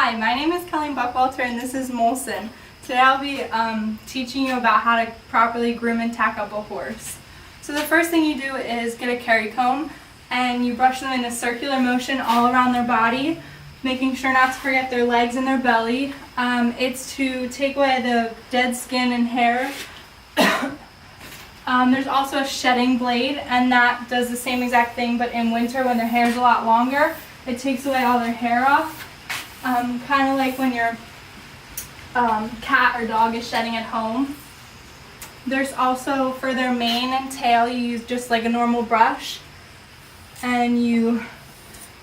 Hi, my name is Colleen Buckwalter and this is Molson. Today I'll be teaching you about how to properly groom and tack up a horse. So the first thing you do is get a carry comb and you brush them in a circular motion all around their body, making sure not to forget their legs and their belly. It's to take away the dead skin and hair. There's also a shedding blade, and that does the same exact thing, but in winter when their hair is a lot longer, it takes away all their hair off. Kind of like when your cat or dog is shedding at home. There's also, for their mane and tail, you use just like a normal brush, and you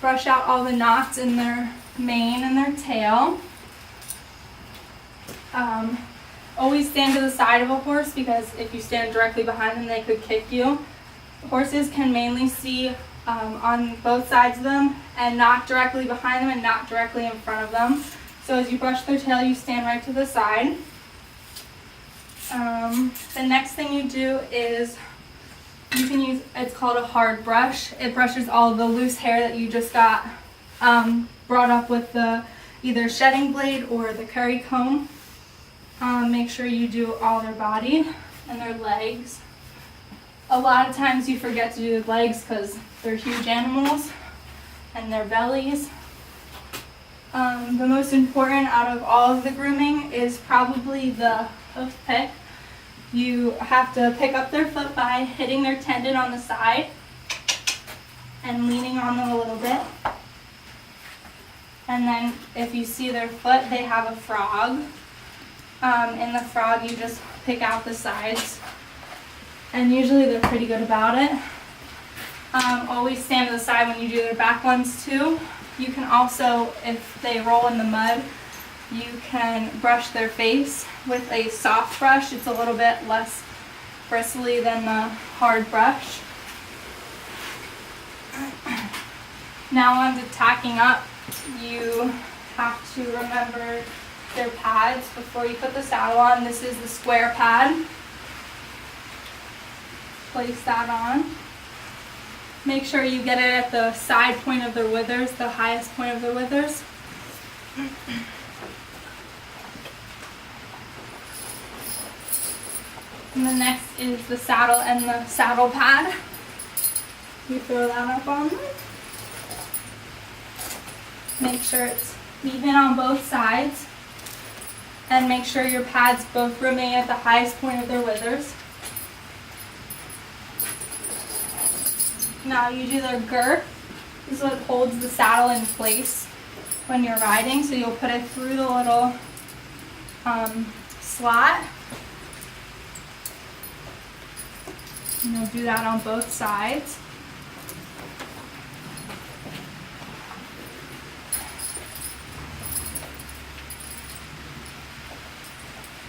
brush out all the knots in their mane and their tail. Always stand to the side of a horse, because if you stand directly behind them, they could kick you. Horses can mainly see on both sides of them, and not directly behind them and not directly in front of them. So as you brush their tail, you stand right to the side. The next thing you do is you can use, it's called a hard brush. It brushes all of the loose hair that you just got brought up with the either shedding blade or the curry comb. Make sure you do all their body and their legs. A lot of times you forget to do the legs because they're huge animals, and their bellies. The most important out of all of the grooming is probably the hoof pick. You have to pick up their foot by hitting their tendon on the side and leaning on them a little bit. And then if you see their foot, they have a frog. In the frog, you just pick out the sides, and usually they're pretty good about it. Always stand to the side when you do their back ones too. You can also, if they roll in the mud, you can brush their face with a soft brush. It's a little bit less bristly than the hard brush. Now on to tacking up. You have to remember their pads before you put the saddle on. This is the square pad. Place that on. Make sure you get it at the side point of their withers, the highest point of their withers. And the next is the saddle and the saddle pad. You throw that up on there. Make sure it's even on both sides. And make sure your pads both remain at the highest point of their withers. Now you do their girth. This is what holds the saddle in place when you're riding. So you'll put it through the little slot. And you'll do that on both sides.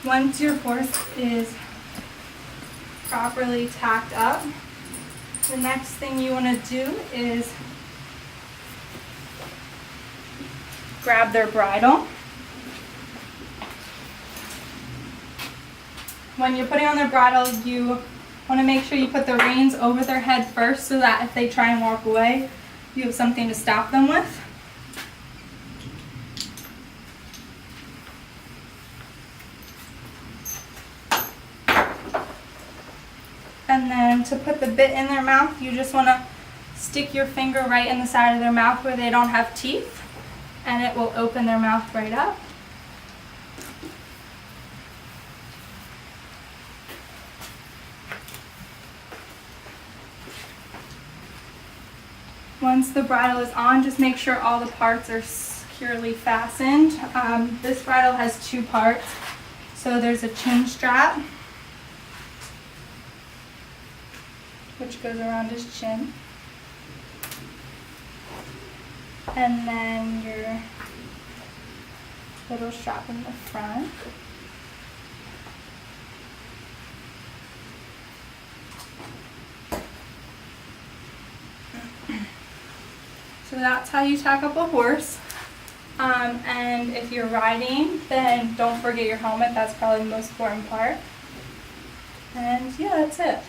Once your horse is properly tacked up, the next thing you want to do is grab their bridle. When you're putting on their bridle, you want to make sure you put the reins over their head first, so that if they try and walk away, you have something to stop them with. And then to put the bit in their mouth, you just want to stick your finger right in the side of their mouth where they don't have teeth, and it will open their mouth right up. Once the bridle is on, just make sure all the parts are securely fastened. This bridle has two parts. So there's a chin strap, which goes around his chin. And then your little strap in the front. So that's how you tack up a horse. And if you're riding, then don't forget your helmet. That's probably the most important part. And yeah, that's it.